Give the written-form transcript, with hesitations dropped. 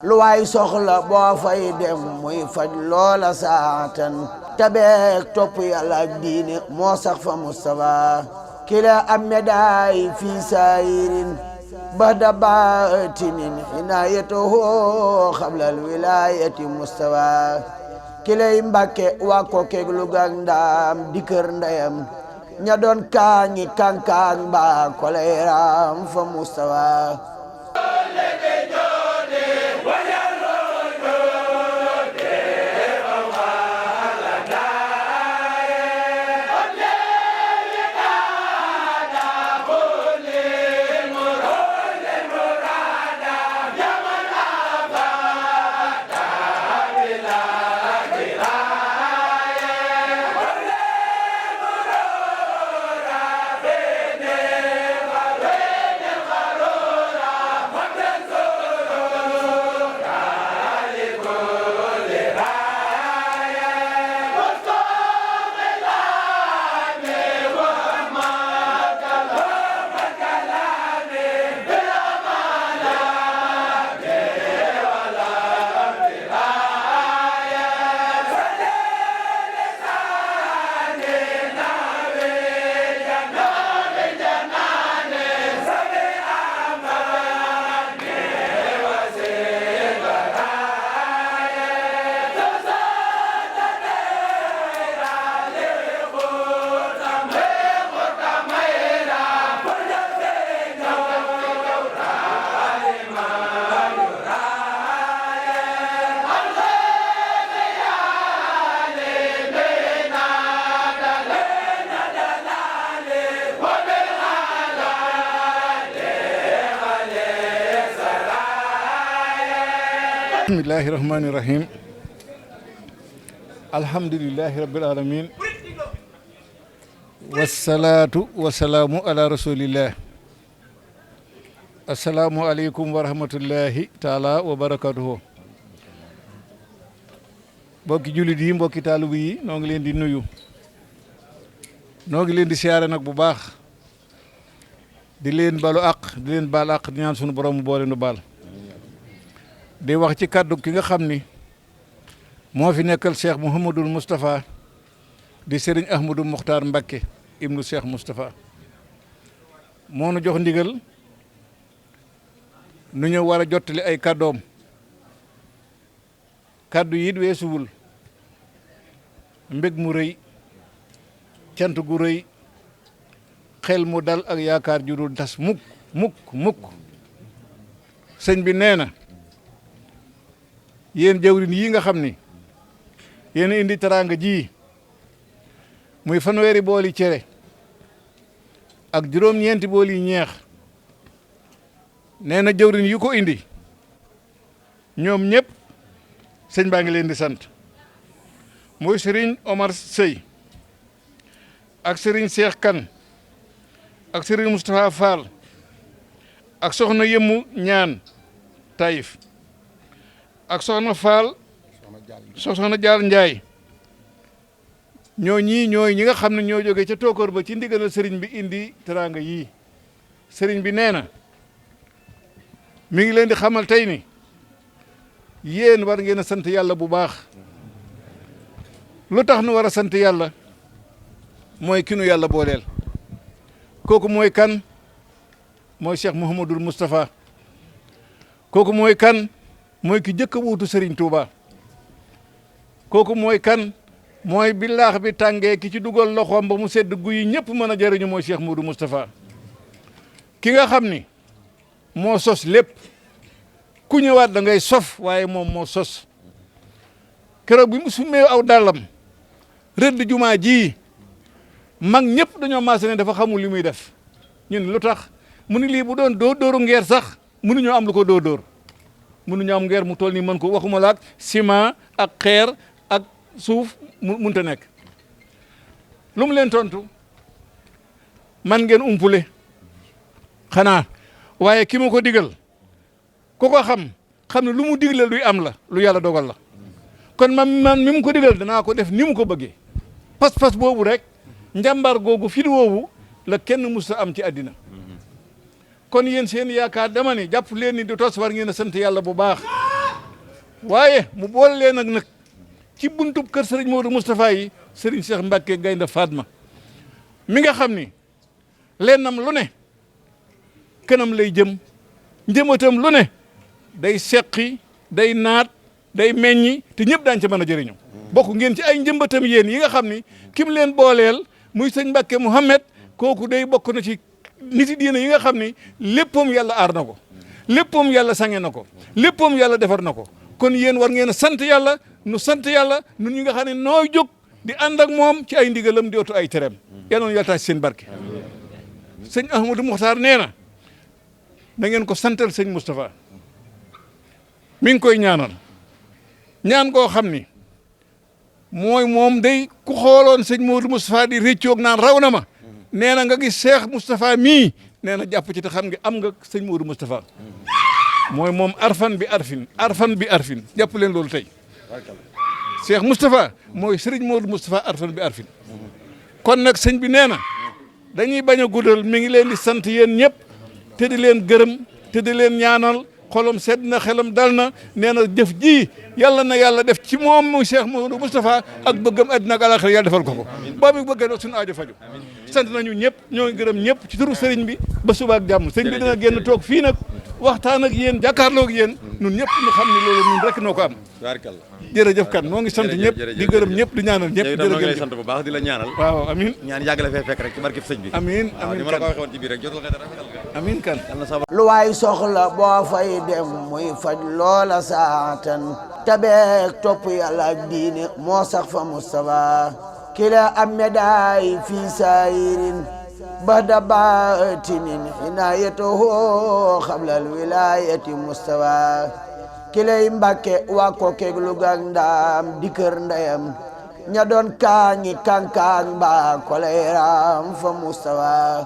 lu waay soxla boo fay dem muy faj loola saatan tabeek topp yàlla ak diine moo sax fa Mustafa kila am medaay fi saayirin bada baatinin inaayatuhu xablal wilaayati Mustafa kilay Mbàkke waa Kokkeeg Luga ak Ndaam di kër ndeyam ña doon kaangi kankaan ba koleeram fa Mustafa bismillahi rahmani rahim alhamdulillahi rabbil alamin wassalatu wassalamu ala rasulillah assalamu aleykum wa rahmatullahi taala wa barakatuhu mbokki jullit yi mbokki taalibu yi noo ngi leen di nuyu noo ngi leen di siyaare nag bu baax di leen balu àq di leen baal àq di ñaan sunu borom mu boole nu baal di wax ci kàddu ki nga xam ni moo fi nekkal Cheikh Mouhamadul Moustapha di Serigne Ahmadou Mokhtar Mbacké ibnu Cheikh Moustapha moo nu jox ndigal nu ñu war a jottali ay kàddoom kàddu yi it weesuwul mbég mu rëy cant gu rëy xel mu dal ak yaakaar ju dul tas mukk sëñ bi nee na yéen jawrin yi nga xam ni yéen indi teraanga ji muy fanweeri booli cere ak juróom-ñeenti booli ñeex nee na jawrin yi ko indi ñoom ñëpp sëñ baa ngi leen di sant muy Serigne Omar Sey ak Serigne Cheikh Kane ak Serigne Moustapha Fall ak soxna Yemmu ñaan Taïf ak soxna Fall soxna Jaar Njaay ñoo ñii ñooy ñi nga xam ne ñoo jógee ca Tokor ba ci ndigalal sëriñ bi indi teraanga yii sëriñ bi nee na mi ngi leen di xamal tey ni yéen war ngeen a sant yàlla bu baax lu tax nu war a sant yàlla mooy ki nu yàlla booleel kooku mooy kan mooy Cheikh Mouhamadul Moustapha kooku mooy kan mooy ki jëkk a wuutu Serigne Touba kooku mooy kan mooy bi laax bi tàngee ki ci dugal loxoom ba mu sedd guyi ñëpp mën a jëriñu mooy Cheikh Modou Moustapha ki nga xam ni moo sos lépp ku ñëwaat da ngay sof waaye moom moo sos keroog bi mu sumee aw dàllam rëdd jumaa ji mag ñëpp dañoo maase ne dafa xamul li muy def ñun lu tax mu ni lii bu doon dóoru ngeer sax mënuñoo am lu ko dóor mënuñu am ngeer mu toll nii mën ko waxuma la ak ciment ak xeer ak suuf mënta nekk lu mu leen tontu man ngeen umpule xanaa waaye ki ma ko digal ku ko xam ne lu mu digle luy am la lu yàlla dogal la kon man mi mu ko digal danaa ko def ni mu ko bëggee pas-pas boobu rek njàmbaar googu fit woowu la kenn mus a am ci àddina kon yéen seen yaakaar dama ni jàpp leen ni di tos war ngeen a sant yàlla bu baax waaye mu boole leen nag ci buntub kër sëriñ Modou Moustapha yi sëriñ Cheikh Mbacke Gaynde Fatma mi nga xam ni lennam lu ne kanam lay jëm njëmatam lu ne day seqi day naat day meññi te ñëpp daañu ca mën a jëriñu bokk ngeen ci ay njëmbatam yéen yi nga xam ni kim leen booleel muy sëñ Mbacke Mouhamed kooku day bokk na ci niti diina yi nga xam ni léppam yàlla aar na ko léppam yàlla sange na ko léppam yàlla defar na ko kon yéen war ngeen a sant yàlla nu sant yàlla nun ñi nga xam ne nooy jóg di ànd ak moom ci ay ndigalam di otu ay tereem yal na yàlla taas seen barke. sëñ Ahmadou Mokhtar nee na na ngeen ko santal sëñ Moustapha mi ngi koy ñaanal ñaan koo xam ni mooy moom day ku xooloon sëñ Modou Moustapha di réccoog naan raw na ma nee na nga gis Cheikh Moustapha mii nee na jàpp ci te xam nga am nga sëñ Modou Moustapha mooy moom arfan bi arfin jàpp leen loolu tey Cheikh Moustapha mooy Serigne Modou Moustapha arfan bi arfin kon nag sëñ bi nee na dañuy bañ a guddal mi ngi leen di sant yéen ñëpp te di leen gërëm te di leen ñaanal xolam sedd na xelam dal na nee na jëf ji yàlla na yàlla def ci moom muy Cheikh Modou Moustapha ak bëggam àddina ak àllaxira yàlla defal ko ko ba mu bëggee nag suñu aajo faju sant nañu ñëpp ñoo ngi gërëm ñëpp ci turu sëriñ bi ba suba ak jàmm sëñ bi dina génn toog fii nag waxtaan ak yéen jàkkaarloo ak yéen ñun ñëpp ñu xam ne loolu ñun rek noo ko am jërëjëf kan noo ngi sant ñëpp di gërëm ñëpp di ñaanal ñëpp jërëjëf lay sant bu baax di la ñaanal waaw amin ñaan yàgg la fee fekk rek ci barkeb sëñ bi amin amin ma la ko waxee woon ci biir rek jotal nga dara amin kan lu waay soxla boo fay dem muy faj loola saatan tabeek topp yàlla ak diine moo sax fa Moustapha kila am médaille fii saayirin bada baatinin inaayatuhu xablal wilayati Moustapha kilay Mbàkke waa ko keeg Luga ak Ndaam di kër ndeyam ña doon kaañi kankaan ba kolay raam fa Moustapha